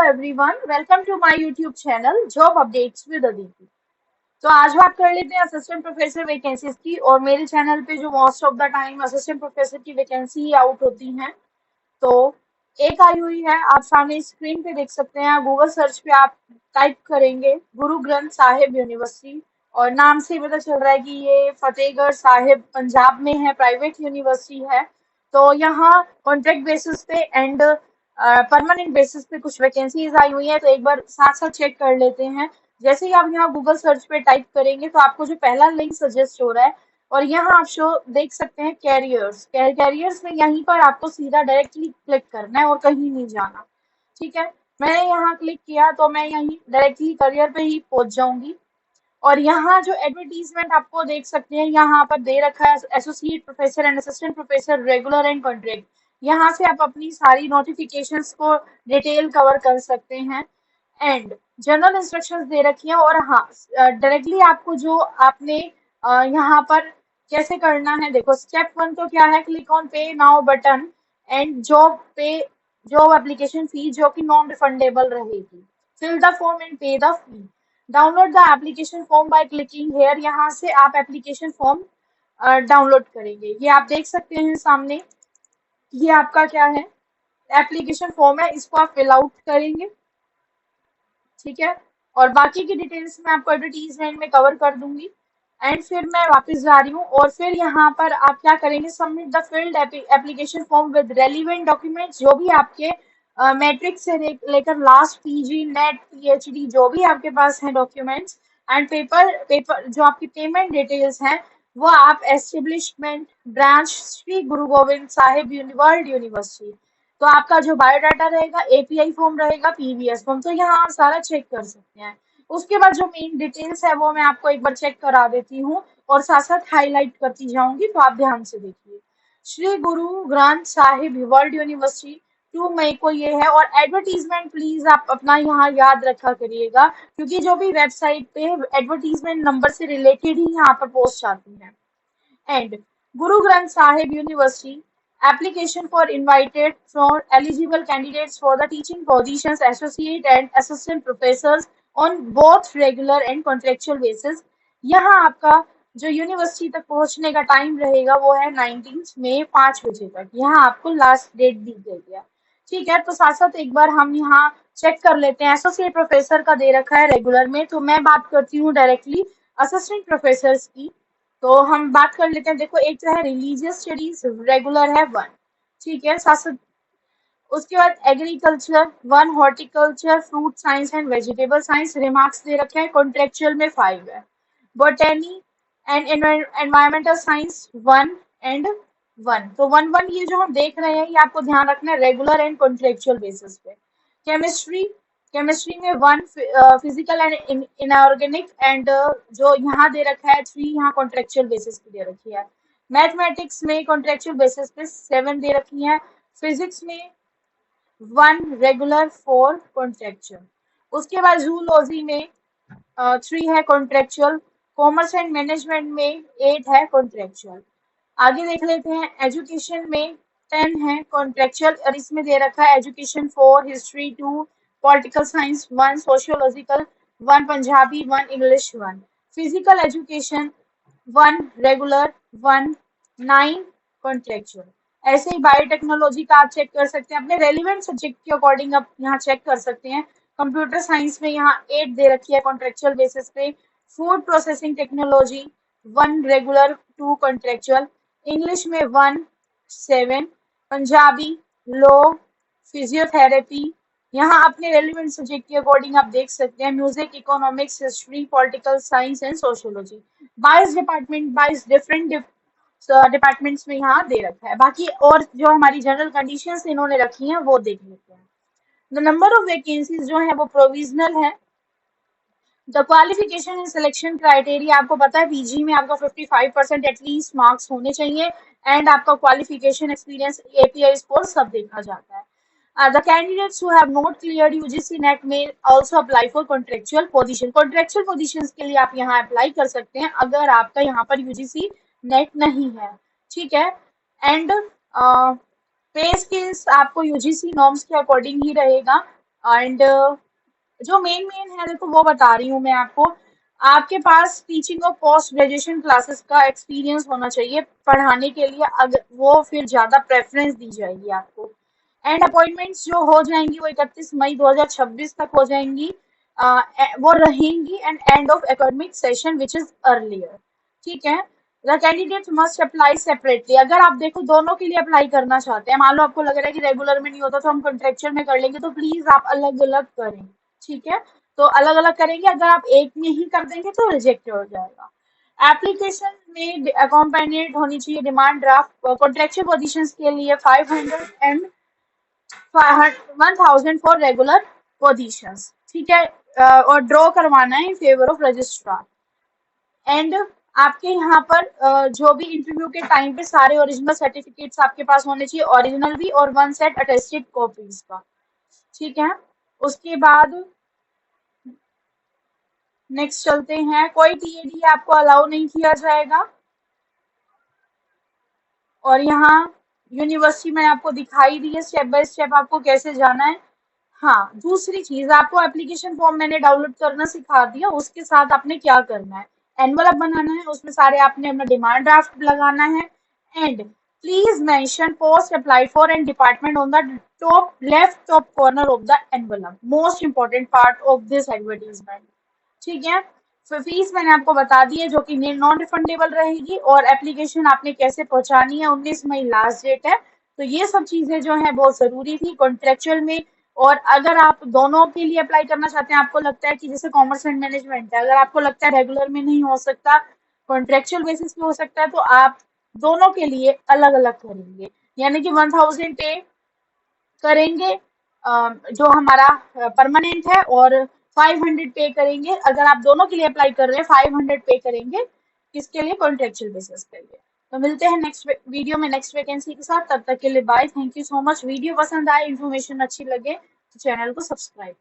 everyone, welcome to my YouTube channel Job Updates with Aditi। तो आज बात कर लेते हैं असिस्टेंट प्रोफेसर वैकेंसीज की। और मेरे चैनल पे जो most of the time assistant professor की वैकेंसी ही आउट होती हैं। तो एक आई हुई है, आप सामने स्क्रीन पे देख सकते हैं। गूगल सर्च पे आप टाइप करेंगे गुरु ग्रंथ साहिब यूनिवर्सिटी, और नाम से ही पता चल रहा है कि ये फतेहगढ़ साहिब पंजाब में है, प्राइवेट यूनिवर्सिटी है। तो यहाँ कॉन्ट्रैक्ट बेसिस पे एंड परमानेंट बेसिस पे कुछ वैकेंसीज आई हुई है। तो एक बार साथ साथ चेक कर लेते हैं। जैसे ही आप यहाँ गूगल सर्च पे टाइप करेंगे तो आपको जो पहला लिंक सजेस्ट हो रहा है, और यहाँ आप शो देख सकते हैं कैरियर्स। कैरियर्स में यहीं पर आपको सीधा डायरेक्टली क्लिक करना है और कहीं नहीं जाना। ठीक है, मैंने यहाँ क्लिक किया तो मैं यहीं डायरेक्टली करियर पे ही पहुंच जाऊंगी। और यहाँ जो एडवर्टीजमेंट आपको देख सकते हैं, यहाँ पर दे रखा है associate professor and assistant professor regular and contract. यहाँ से आप अपनी सारी नोटिफिकेशंस को डिटेल कवर कर सकते हैं। एंड जनरल इंस्ट्रक्शंस दे रखी हैं। और हाँ, डायरेक्टली आपको जो आपने यहाँ पर कैसे करना है, देखो स्टेप 1 तो क्या है, click on pay now button and job application fee जो कि नॉन रिफंडेबल रहेगी। Fill the form and pay the fee. Download the application form by clicking here. यहाँ से आप एप्लीकेशन फॉर्म डाउनलोड करेंगे। ये आप देख सकते हैं सामने, ये आपका क्या है, एप्लीकेशन फॉर्म है, इसको आप फिल आउट करेंगे। ठीक है, और बाकी की डिटेल्स मैं आपको एडवर्टीजमेंट में कवर कर दूंगी। एंड फिर मैं वापस जा रही हूँ, और फिर यहाँ पर आप क्या करेंगे, submit the field application form with relevant documents. जो भी आपके मैट्रिक से लेकर लास्ट पीजी नेट पीएचडी जो भी आपके पास है डॉक्यूमेंट्स, एंड पेपर जो आपकी पेमेंट डिटेल्स हैं, वो आप एस्टेब्लिशमेंट ब्रांच श्री गुरु गोविंद साहिब वर्ल्ड यूनिवर्सिटी। तो आपका जो बायोडाटा रहेगा, एपीआई फॉर्म रहेगा, पीवीएस फॉर्म, तो यहाँ आप सारा चेक कर सकते हैं। उसके बाद जो मेन डिटेल्स है वो मैं आपको एक बार चेक करा देती हूँ, और साथ साथ हाईलाइट करती जाऊंगी, तो आप ध्यान से देखिए। श्री गुरु ग्रंथ साहिब वर्ल्ड यूनिवर्सिटी 2 मई को ये है। और एडवर्टीजमेंट प्लीज आप अपना यहाँ याद रखा करिएगा, क्योंकि जो भी वेबसाइट पे एडवर्टीजमेंट नंबर से रिलेटेड ही यहाँ पर पोस्ट आती है। And Guru Granth Sahib university application for invited for eligible candidates for the teaching positions associate and assistant professors on both regular and contractual basis। यहाँ आपका जो यूनिवर्सिटी तक पहुंचने का टाइम रहेगा वो है 19 मई 5 बजे तक। यहाँ आपको लास्ट डेट दी गई है। ठीक है, तो साथ साथ एक बार हम यहाँ चेक कर लेते हैं। एसोसिएट प्रोफेसर का दे रखा है रेगुलर में, तो मैं बात करती हूँ डायरेक्टली असिस्टेंट प्रोफेसर की। तो हम बात कर लेते हैं। देखो, एक जो है रिलीजियस स्टडीज रेगुलर है 1। ठीक है, साथ साथ उसके बाद agriculture 1, horticulture, fruit science and vegetable science remarks दे रखे हैं। कॉन्ट्रेक्चुअल में 5 है। Botany and environmental science 1 and 1। तो 1 ये जो हम देख रहे हैं, ये आपको ध्यान रखना है रेगुलर एंड कॉन्ट्रेक्चुअल बेसिस पे। केमिस्ट्री में 1, फिजिकल एंड इनऑर्गेनिक एंड जो यहाँ दे रखा है 3, यहाँ कॉन्ट्रेक्चुअल बेसिस पे दे रखी है। मैथमेटिक्स में कॉन्ट्रेक्चुअल बेसिस पे 7 दे रखी है। फिजिक्स में 1 रेगुलर, 4 कॉन्ट्रेक्चुअल। उसके बाद जूलॉजी में 3 है कॉन्ट्रेक्चुअल। कॉमर्स एंड मैनेजमेंट में 8 है कॉन्ट्रेक्चुअल। आगे देख लेते हैं, एजुकेशन में 10 है कॉन्ट्रेक्चुअल, और इसमें दे रखा है education 4, history 2, political science 1, sociological 1, Punjabi 1, English 1। Physical education 1 regular, 1, 9 contractual. ऐसे ही बायोटेक्नोलॉजी का आप चेक कर सकते हैं, अपने रेलिवेंट सब्जेक्ट के अकॉर्डिंग आप यहाँ चेक कर सकते हैं। कंप्यूटर साइंस में यहाँ 8 दे रखी है कॉन्ट्रेक्चुअल बेसिस पे। Food processing technology 1 regular, 2 contractual. English में 1, 7। पंजाबी, लॉ, फिजियोथेरेपी, यहाँ अपने रेलिवेंट सब्जेक्ट के अकॉर्डिंग आप देख सकते हैं। Music, economics, history, political science and sociology. 22 different departments में यहाँ दे रखा है। बाकी और जो हमारी जनरल कंडीशंस इन्होंने रखी हैं वो देख लेते हैं। द नंबर ऑफ वैकेंसीज जो है वो प्रोविजनल है। The qualification and selection criteria, आपको पता है पीजी में आपका 55% एटलीस्ट मार्क्स होने चाहिए, एंड आपका क्वालिफिकेशन, एक्सपीरियंस, एपीआई स्कोर सब देखा जाता है। The candidates who have not cleared UGC NET may also apply for contractual position। contractual positions के लिए आप यहाँ अप्लाई कर सकते हैं अगर आपका यहाँ पर UGC NET नहीं है। ठीक है, एंड पे स्केल्स आपको UGC नॉर्म्स के अकॉर्डिंग ही रहेगा। एंड जो मेन मेन है देखो वो बता रही हूँ मैं आपको। आपके पास टीचिंग और पोस्ट ग्रेजुएशन क्लासेस का एक्सपीरियंस होना चाहिए पढ़ाने के लिए, अगर वो फिर ज्यादा प्रेफरेंस दी जाएगी आपको। एंड अपॉइंटमेंट्स जो हो जाएंगी वो 31 मई 2026 तक हो जाएंगी। वो रहेंगी and end of academic session which is earlier. ठीक है। The candidate must apply separately. अगर आप देखो दोनों के लिए अप्लाई करना चाहते हैं, मान लो आपको लग रहा है कि रेगुलर में नहीं होता तो हम कॉन्ट्रेक्चुअल में कर लेंगे, तो प्लीज आप अलग अलग करें। ठीक है। तो अलग अलग करेंगे, अगर आप एक में ही कर देंगे तो रिजेक्ट हो जाएगा। एप्लीकेशन में अकॉम्पेनिड होनी चाहिए डिमांड ड्राफ्ट। कॉन्ट्रेक्चुअल पोजीशंस के लिए 500 एंड 1000 फॉर रेगुलर पोजीशंस। ठीक है। और ड्रॉ करवाना है in favour of registrar. And आपके यहाँ पर जो भी इंटरव्यू के टाइम पे सारे ओरिजिनल सर्टिफिकेट्स आपके पास होने चाहिए, ओरिजिनल भी और 1 सेट अटेस्टेड कॉपीज का। ठीक है। उसके बाद नेक्स्ट चलते हैं। कोई टीएडी आपको अलाउ नहीं किया जाएगा। और यहाँ यूनिवर्सिटी में आपको दिखाई दी है स्टेप बाय स्टेप आपको कैसे जाना है। हाँ, दूसरी चीज आपको एप्लीकेशन फॉर्म मैंने डाउनलोड करना सिखा दिया, उसके साथ आपने क्या करना है, एनवलप बनाना है, उसमें सारे आपने अपना डिमांड ड्राफ्ट लगाना है। And please mention post apply for and department on the top left top corner of the envelope, most important part of this advertisement. ठीक है। फिर फीस मैंने आपको बता दी है जो कि नॉन रिफंडेबल रहेगी, और एप्लीकेशन आपने कैसे पहुंचानी है, 19 मई लास्ट डेट है। तो ये सब चीजें जो है बहुत जरूरी थी कॉन्ट्रेक्चुअल में। और अगर आप दोनों के लिए अप्लाई करना चाहते हैं, आपको लगता है कि जैसे कॉमर्स एंड मैनेजमेंट है, अगर आपको लगता है रेगुलर में नहीं हो सकता, कॉन्ट्रेक्चुअल बेसिस पे हो सकता है, तो आप दोनों के लिए अलग अलग करेंगे। यानी कि 1000 पे करेंगे जो हमारा परमानेंट है, और 500 पे करेंगे अगर आप दोनों के लिए अप्लाई कर रहे हैं, 500 पे करेंगे किसके लिए, कॉन्ट्रेक्चुअल बेसिस के लिए। तो मिलते हैं नेक्स्ट वीडियो में नेक्स्ट वैकेंसी के साथ। तब तक के लिए bye, thank you so much. Video पसंद आए, इन्फॉर्मेशन अच्छी लगे तो चैनल को सब्सक्राइब